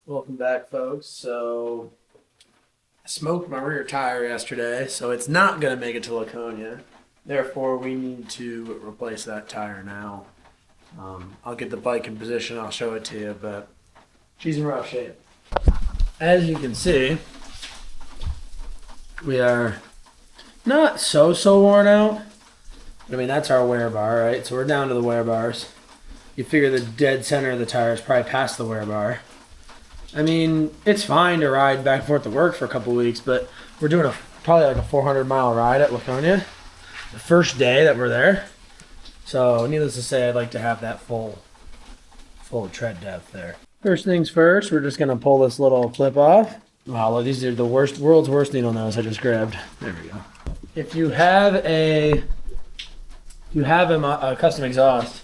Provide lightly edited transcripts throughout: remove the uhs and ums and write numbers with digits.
Welcome back, folks. So, I smoked my rear tire yesterday, so it's not going to make it to Laconia. Therefore, we need to replace that tire now. I'll get the bike in position, I'll show it to you, but she's in rough shape. As you can see, we are not so worn out. I mean, that's our wear bar, right? So we're down to the wear bars. You figure the dead center of the tire is probably past the wear bar. I mean, it's fine to ride back and forth to work for a couple weeks, but we're doing probably like a 400-mile ride at Laconia the first day that we're there. So, needless to say, I'd like to have that full tread depth there. First things first, we're just going to pull this little clip off. Wow, these are the world's worst needle nose I just grabbed. There we go. If you have a custom exhaust,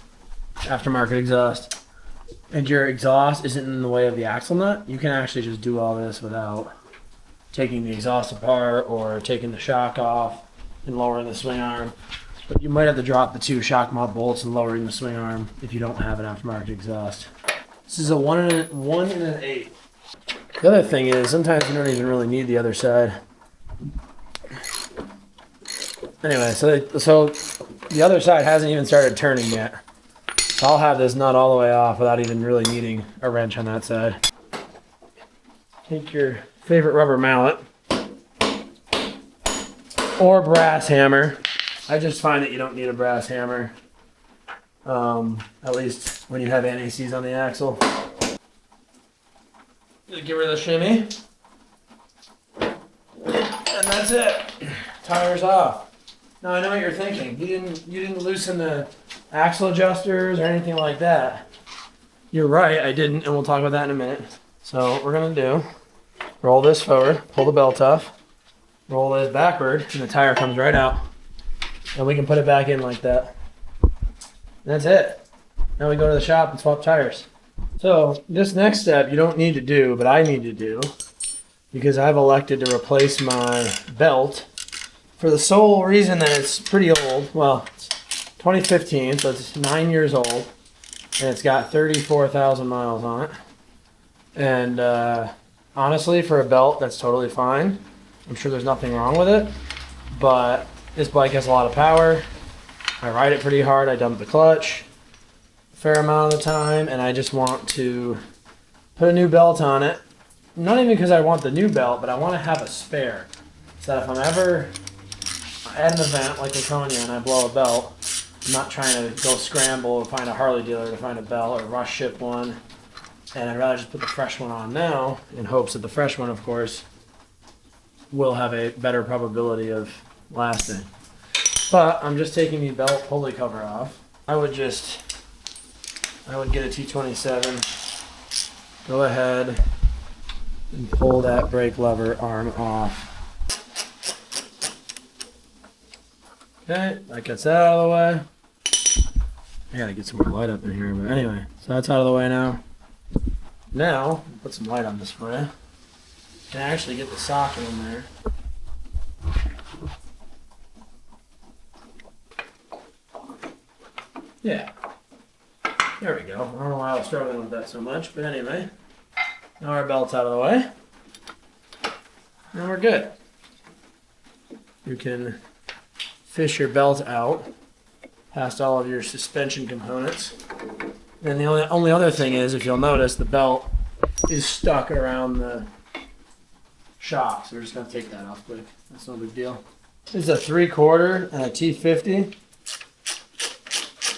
aftermarket exhaust, and your exhaust isn't in the way of the axle nut, you can actually just do all this without taking the exhaust apart or taking the shock off and lowering the swing arm. But you might have to drop the two shock mount bolts and lowering the swing arm if you don't have an aftermarket exhaust. This is a 1 and an 1/8. The other thing is sometimes you don't even really need the other side. Anyway, so the other side hasn't even started turning yet. So I'll have this nut all the way off without even really needing a wrench on that side. Take your favorite rubber mallet or brass hammer. I just find that you don't need a brass hammer, at least when you have NACs on the axle. Just give her the shimmy, and that's it. Tires off. Now I know what you're thinking. You didn't loosen the axle adjusters or anything like that. You're right, I didn't, and we'll talk about that in a minute. So what we're gonna do, roll this forward, pull the belt off, roll this backward, and the tire comes right out. And we can put it back in like that. That's it. Now we go to the shop and swap tires. So this next step you don't need to do, but I need to do, because I've elected to replace my belt for the sole reason that it's pretty old. Well, it's 2015, so it's 9 years old, and it's got 34,000 miles on it. And honestly, for a belt, that's totally fine. I'm sure there's nothing wrong with it, but this bike has a lot of power. I ride it pretty hard. I dump the clutch a fair amount of the time, and I just want to put a new belt on it. Not even because I want the new belt, but I want to have a spare, so that if I'm ever at an event like Laconia and I blow a belt, I'm not trying to go scramble and find a Harley dealer to find a belt or rush ship one. And I'd rather just put the fresh one on now in hopes that the fresh one, of course, will have a better probability of lasting. But I'm just taking the belt pulley cover off. I would get a T27, go ahead and pull that brake lever arm off. Okay, that gets that out of the way. I gotta get some more light up in here, but anyway, so that's out of the way now. Now, I'll put some light on this for you. You can actually get the socket in there. Yeah, there we go. I don't know why I was struggling with that so much, but anyway, now our belt's out of the way, and we're good. You can fish your belt out past all of your suspension components. And the only other thing is, if you'll notice, the belt is stuck around the shock, so we're just going to take that off quick. That's no big deal. This is a 3/4 and a T50.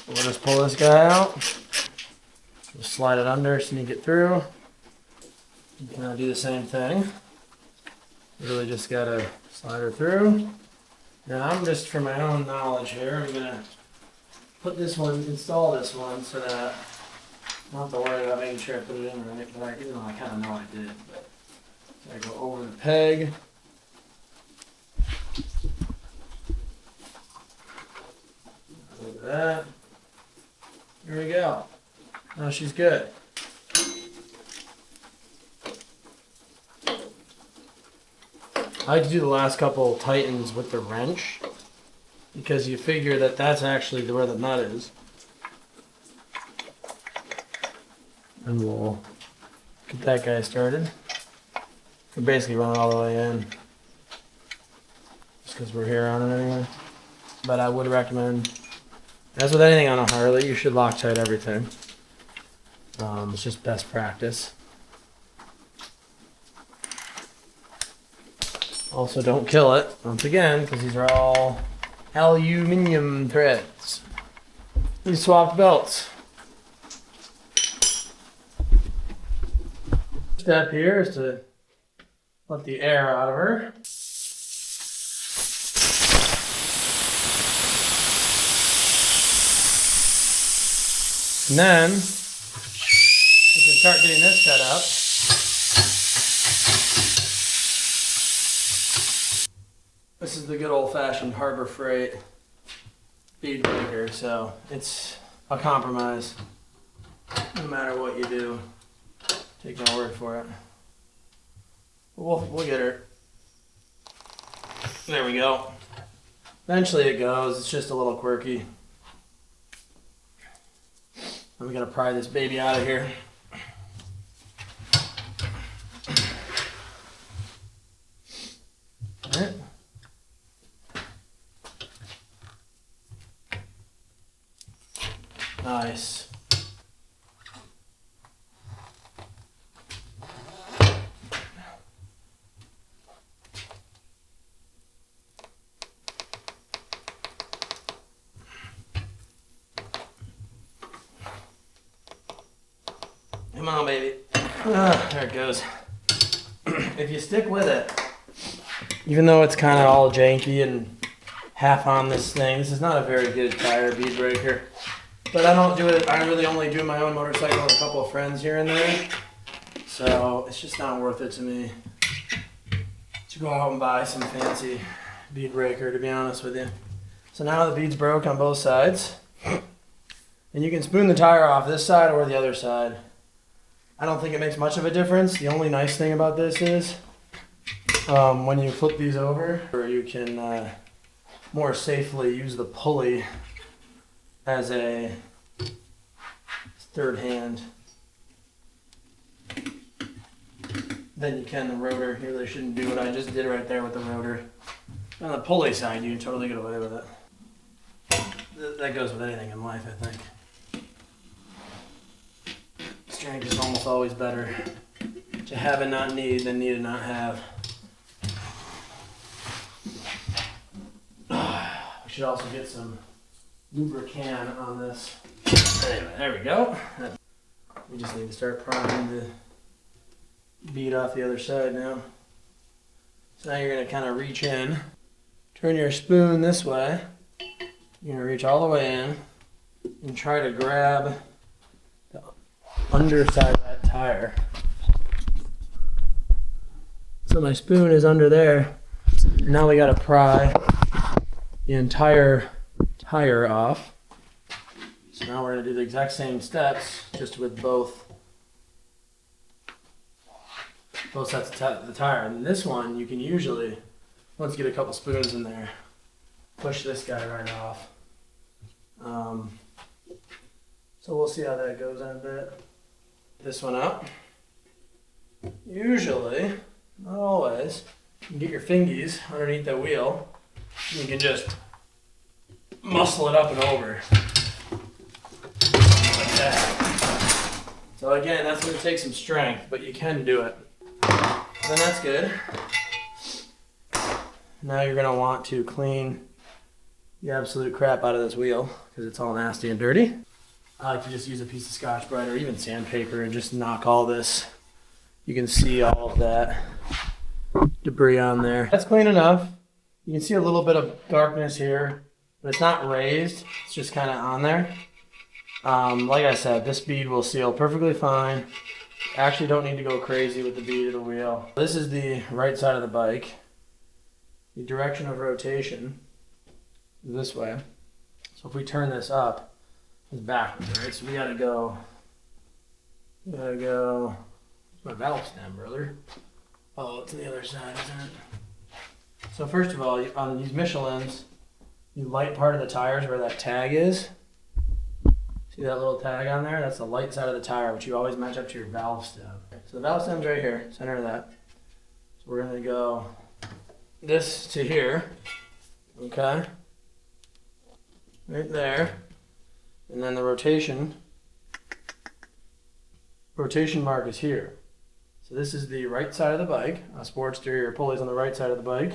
We'll just pull this guy out. We'll slide it under, sneak it through. You can now do the same thing. Really just got to slide her through. Now I'm just, for my own knowledge here, I'm going to install this one so that I don't have to worry about making sure I put it in right, but even though I kind of know I did. But so I go over the peg. Look at that. There we go. Now she's good. I like to do the last couple tightens with the wrench, because you figure that that's actually where the nut is. And we'll Get that guy started. We basically run it all the way in. Just because we're here on it anyway. But I would recommend, as with anything on a Harley, you should Loctite everything. It's just best practice. Also, don't kill it, once again, because these are all aluminum threads. We swapped belts. Step here is to let the air out of her. And then we can start getting this set up. This is the good old-fashioned Harbor Freight bead breaker, so it's a compromise no matter what you do. Take my word for it. We'll get her. There we go. Eventually it goes. It's just a little quirky. And we gotta pry this baby out of here. All right. Nice. Come on, baby. There it goes. If you stick with it, even though it's kind of all janky and half on this thing, this is not a very good tire bead breaker. But I don't do it, I really only do my own motorcycle with a couple of friends here and there. So it's just not worth it to me to go out and buy some fancy bead breaker, to be honest with you. So now the bead's broke on both sides. And you can spoon the tire off this side or the other side. I don't think it makes much of a difference. The only nice thing about this is when you flip these over, you can more safely use the pulley as a third hand than you can the rotor. You really shouldn't do what I just did right there with the rotor. On the pulley side, you can totally get away with it. That goes with anything in life, I think. Strength is almost always better to have and not need than need and not have. We should also get some lubricant on this. Anyway, there we go. We just need to start prying the bead off the other side now. So now you're going to kind of reach in, turn your spoon this way. You're going to reach all the way in and try to grab the underside of that tire. So my spoon is under there. Now we got to pry the entire tire off. So now we're going to do the exact same steps, just with both sets of the tire. And this one, you can usually, once you get a couple spoons in there, push this guy right off. So we'll see how that goes in a bit. This one up. Usually, not always, you can get your fingies underneath the wheel. And you can just muscle it up and over. Like that. So again, that's going to take some strength, but you can do it. Then that's good. Now you're going to want to clean the absolute crap out of this wheel because it's all nasty and dirty. I like to just use a piece of Scotch-Brite or even sandpaper and just knock all this. You can see all of that debris on there. That's clean enough. You can see a little bit of darkness here, but it's not raised. It's just kind of on there. Like I said, this bead will seal perfectly fine. Actually don't need to go crazy with the bead of the wheel. This is the right side of the bike. The direction of rotation is this way. So if we turn this up, it's backwards, right? So we gotta go, where's my valve stem, brother? Oh, it's on the other side, isn't it? So first of all, on these Michelins, the light part of the tires where that tag is, see that little tag on there? That's the light side of the tire, which you always match up to your valve stem. So the valve stem's right here, center of that. So we're gonna go this to here, okay? Right there. And then the rotation mark is here. So this is the right side of the bike. A Sportster, your pulley's on the right side of the bike.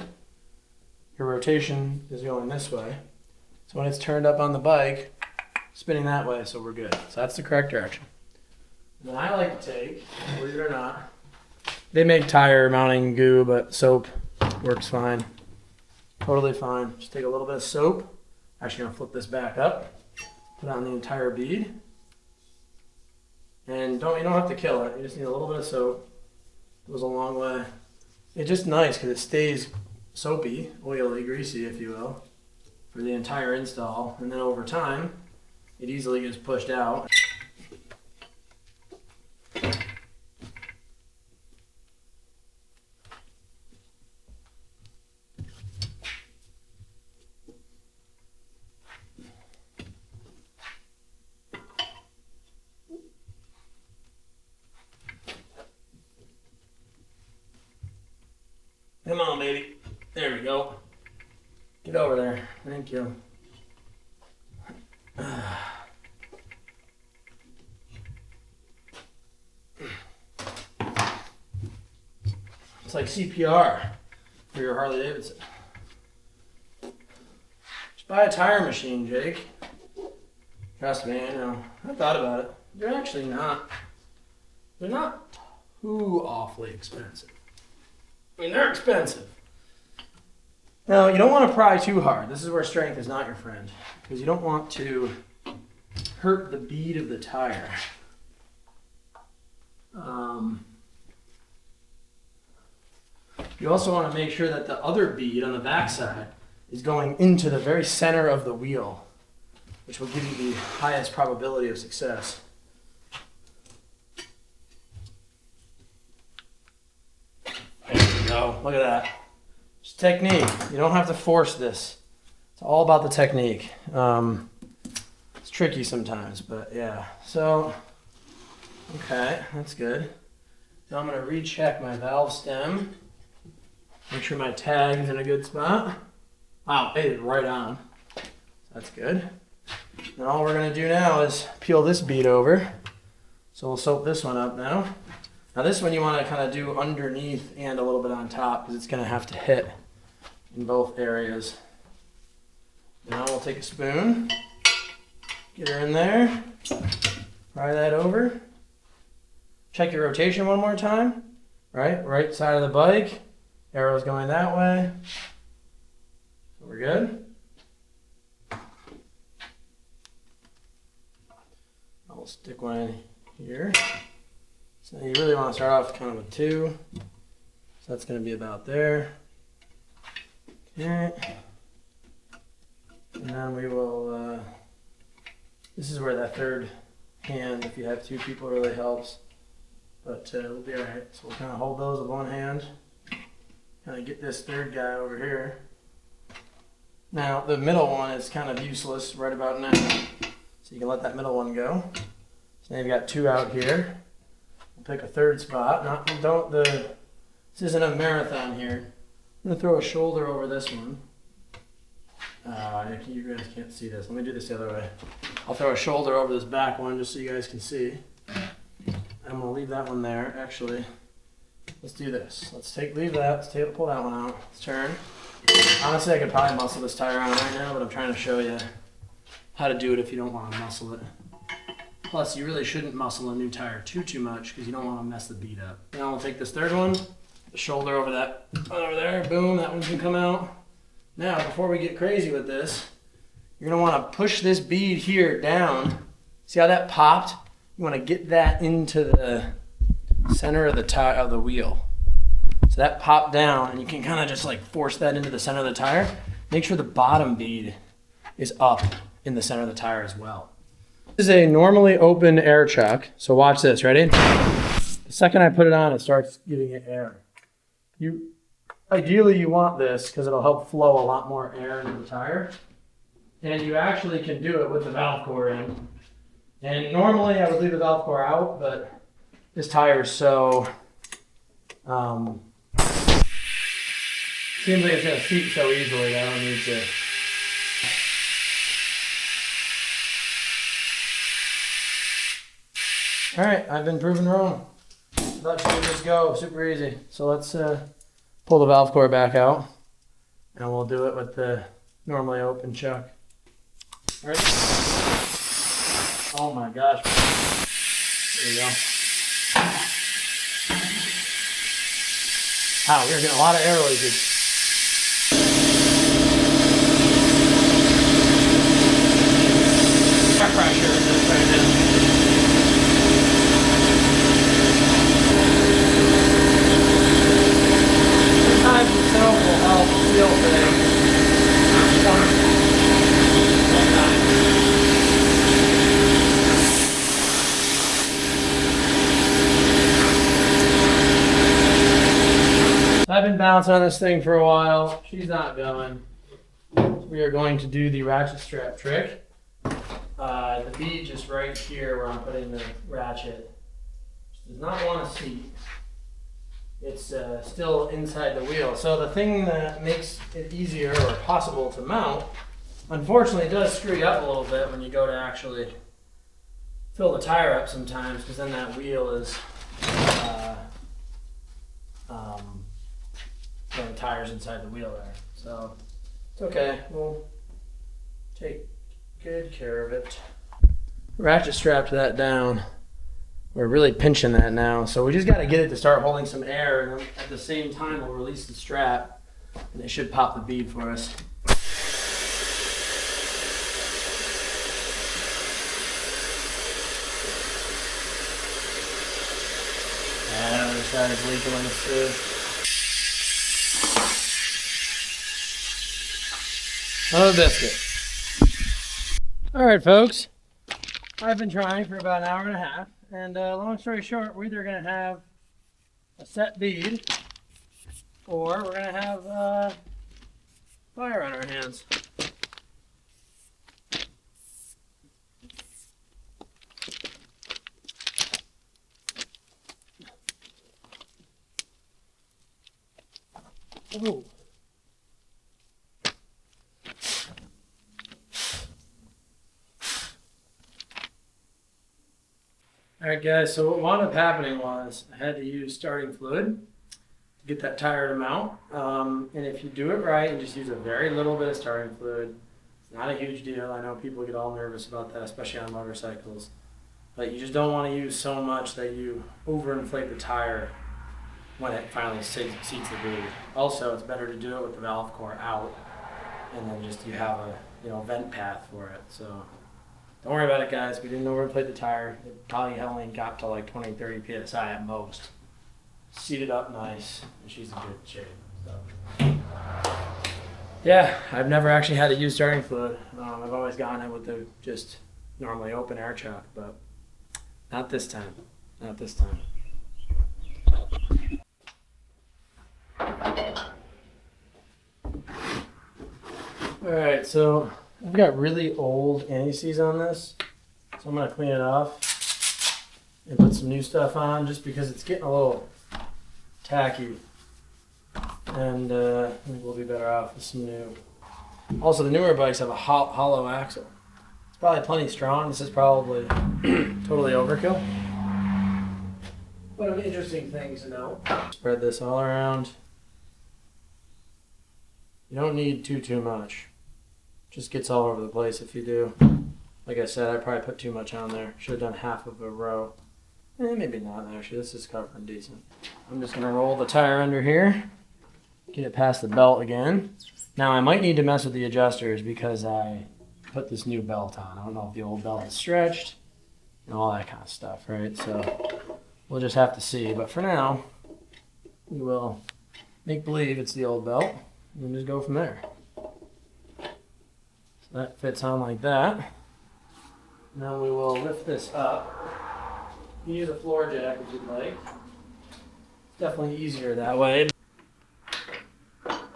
Your rotation is going this way. So when it's turned up on the bike, spinning that way, so we're good. So that's the correct direction. And then I like to take, believe it or not, they make tire mounting goo, but soap works fine. Totally fine. Just take a little bit of soap. Actually gonna flip this back up. Put on the entire bead. And you don't have to kill it. You just need a little bit of soap. Goes a long way. It's just nice because it stays soapy, oily, greasy, if you will, for the entire install. And then over time, it easily gets pushed out. Come on, baby. There we go. Get over there. Thank you. It's like CPR for your Harley Davidson. Just buy a tire machine, Jake. Trust me, I know. I thought about it. They're actually not. They're not too awfully expensive. I mean, they're expensive. Now, you don't want to pry too hard. This is where strength is not your friend, because you don't want to hurt the bead of the tire. You also want to make sure that the other bead on the backside is going into the very center of the wheel, which will give you the highest probability of success. Go. Look at that. It's technique. You don't have to force this. It's all about the technique. It's tricky sometimes, but yeah. So, okay, that's good. Now I'm going to recheck my valve stem. Make sure my tag is in a good spot. Wow, it is right on. That's good. And all we're going to do now is peel this bead over. So we'll soap this one up now. Now this one you want to kind of do underneath and a little bit on top because it's going to have to hit in both areas. Now we'll take a spoon, get her in there, pry that over. Check your rotation one more time. Right side of the bike, arrow's going that way. So we're good. I'll stick one in here. So you really want to start off kind of with 2. So that's going to be about there. Okay. And then we will, this is where that third hand, if you have 2 people, really helps. But we'll be alright. So we'll kind of hold those with one hand. Kind of get this third guy over here. Now the middle one is kind of useless right about now. So you can let that middle one go. So now you've got 2 out here. Pick a third spot. This isn't a marathon here. I'm gonna throw a shoulder over this one. You guys can't see this. Let me do this the other way. I'll throw a shoulder over this back one just so you guys can see. I'm gonna leave that one there. Actually, let's do this. Leave that. Pull that one out. Let's turn. Honestly, I could probably muscle this tire on right now, but I'm trying to show you how to do it if you don't want to muscle it. Plus, you really shouldn't muscle a new tire too much because you don't want to mess the bead up. Now we'll take this third one, the shoulder over there, boom, that one can come out. Now, before we get crazy with this, you're going to want to push this bead here down. See how that popped? You want to get that into the center of the wheel. So that popped down, and you can kind of just like force that into the center of the tire. Make sure the bottom bead is up in the center of the tire as well. This is a normally open air chuck, so watch this, ready? The second I put it on, it starts giving it air. Ideally you want this because it'll help flow a lot more air into the tire. And you actually can do it with the valve core in. And normally I would leave the valve core out, but this tire is so, seems like it's gonna seat so easily that I don't need to. All right, I've been proven wrong. Thought she would just go super easy. So let's pull the valve core back out, and we'll do it with the normally open chuck. Ready? Oh my gosh. There you go. Wow, we're getting a lot of air leakage. Air pressure in this right now. Sometimes itself will help seal things. I've been bouncing on this thing for a while. She's not going. We are going to do the ratchet strap trick. The bead just right here where I'm putting the ratchet does not want to seat. It's still inside the wheel. So the thing that makes it easier or possible to mount, unfortunately, it does screw you up a little bit when you go to actually fill the tire up sometimes, because then that wheel is the tire's inside the wheel there. So it's okay. We'll take good care of it. Ratchet strapped that down. We're really pinching that now. So we just got to get it to start holding some air, and at the same time we'll release the strap and it should pop the bead for us. And the other side is leaking on the sieve. Another biscuit. All right, folks. I've been trying for about an hour and a half, and long story short, we're either going to have a set bead, or we're going to have fire on our hands. Ooh. Alright guys, so what wound up happening was I had to use starting fluid to get that tire to mount. And if you do it right and just use a very little bit of starting fluid, it's not a huge deal. I know people get all nervous about that, especially on motorcycles. But you just don't want to use so much that you overinflate the tire when it finally seats the bead. Also, it's better to do it with the valve core out, and then just you have a vent path for it. So don't worry about it, guys. We didn't overinflate the tire. It probably only got to like 20-30 psi at most. Seated up nice, and she's in good shape. So yeah, I've never actually had to use starting fluid. I've always gotten it with the just normally open air chuck, but not this time. Not this time. All right, so I've got really old anti-seize on this, so I'm gonna clean it off and put some new stuff on, just because it's getting a little tacky, and I think we'll be better off with some new. Also, the newer bikes have a hollow axle. It's probably plenty strong. This is probably totally overkill, but an interesting thing to know. Spread this all around. You don't need too much. Just gets all over the place if you do. Like I said, I probably put too much on there. Should have done half of a row. Maybe not actually, this is covering decent. I'm just gonna roll the tire under here, get it past the belt again. Now I might need to mess with the adjusters because I put this new belt on. I don't know if the old belt is stretched and all that kind of stuff, right? So we'll just have to see. But for now, we will make believe it's the old belt and just go from there. That fits on like that. Now we will lift this up. You can use a floor jack if you'd like. It's definitely easier that way. Gotta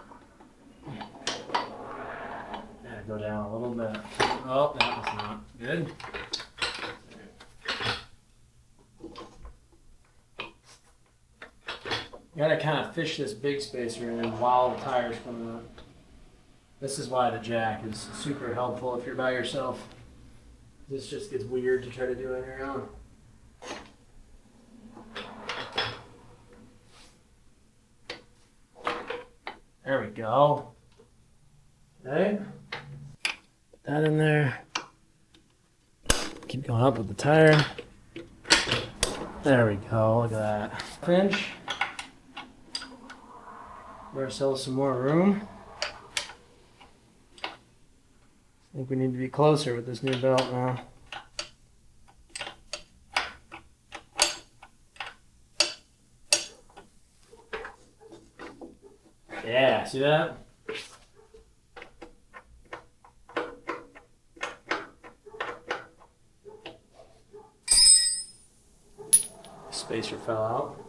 go down a little bit. Oh, that was not good. You gotta kind of fish this big spacer in while the tire's coming up. This is why the jack is super helpful if you're by yourself. This just gets weird to try to do on your own. There we go. Okay. Put that in there. Keep going up with the tire. There we go. Look at that. Pinch. Give ourselves some more room. I think we need to be closer with this new belt now. Yeah, see that? Spacer fell out.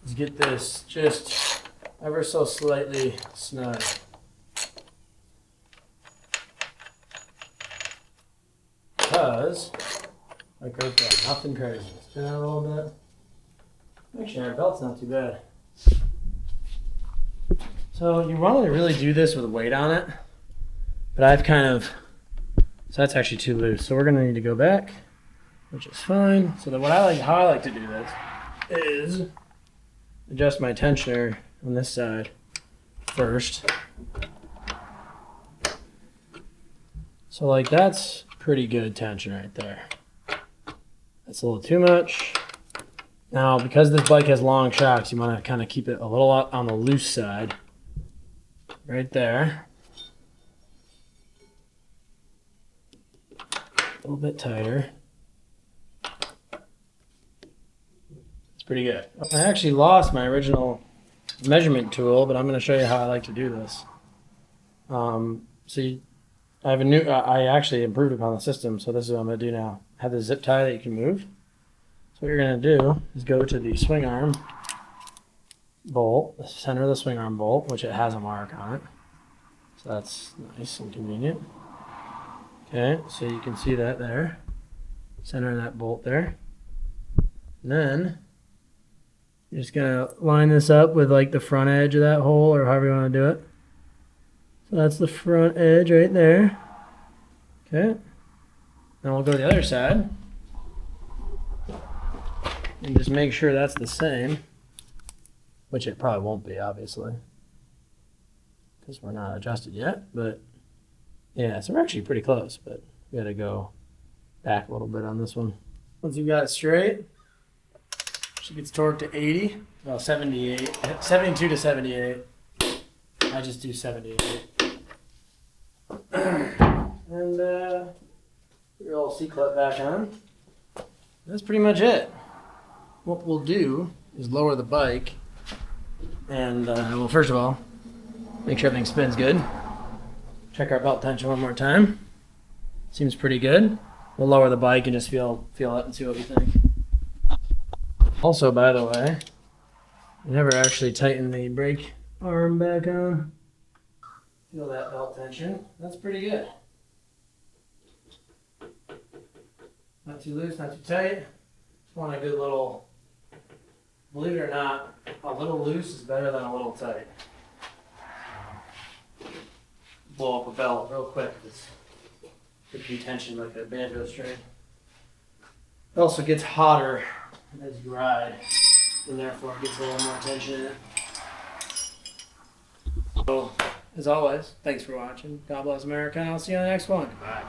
Let's get this just ever so slightly snug. Because, like right there, nothing crazy. Spin out a little bit. Actually, our belt's not too bad. So you want to really do this with weight on it, but I've kind of, so that's actually too loose. So we're gonna need to go back, which is fine. So that how I like to do this is adjust my tensioner on this side first. So like that's pretty good tension right there. That's a little too much. Now, because this bike has long shocks, you want to kind of keep it a little on the loose side. Right there. A little bit tighter. It's pretty good. I actually lost my original measurement tool, but I'm going to show you how I like to do this. I have a new, I actually improved upon the system, so this is what I'm going to do now. I have the zip tie that you can move. So what you're going to do is go to the swing arm bolt, the center of the swing arm bolt, which it has a mark on it. So that's nice and convenient. Okay, so you can see that there. Center of that bolt there. And then you're just going to line this up with like the front edge of that hole, or however you want to do it. So that's the front edge right there. Okay. Then we'll go to the other side. And just make sure that's the same. Which it probably won't be, obviously. Because we're not adjusted yet. But yeah, so we're actually pretty close. But we got to go back a little bit on this one. Once you got it straight, she gets torqued to 80. Well, 78. 72 to 78. I just do 78. And your old C-clip back on. That's pretty much it. What we'll do is lower the bike and well, first of all, make sure everything spins good. Check our belt tension one more time. Seems pretty good. We'll lower the bike and just feel it and see what we think. Also, by the way, I never actually tightened the brake arm back on. Feel that belt tension. That's pretty good. Not too loose, not too tight. Just want a good little, believe it or not, a little loose is better than a little tight. Blow up a belt real quick. It's could be tension like a banjo string. It also gets hotter as you ride, and therefore it gets a little more tension in it. So, as always, thanks for watching. God bless America, and I'll see you on the next one. Bye.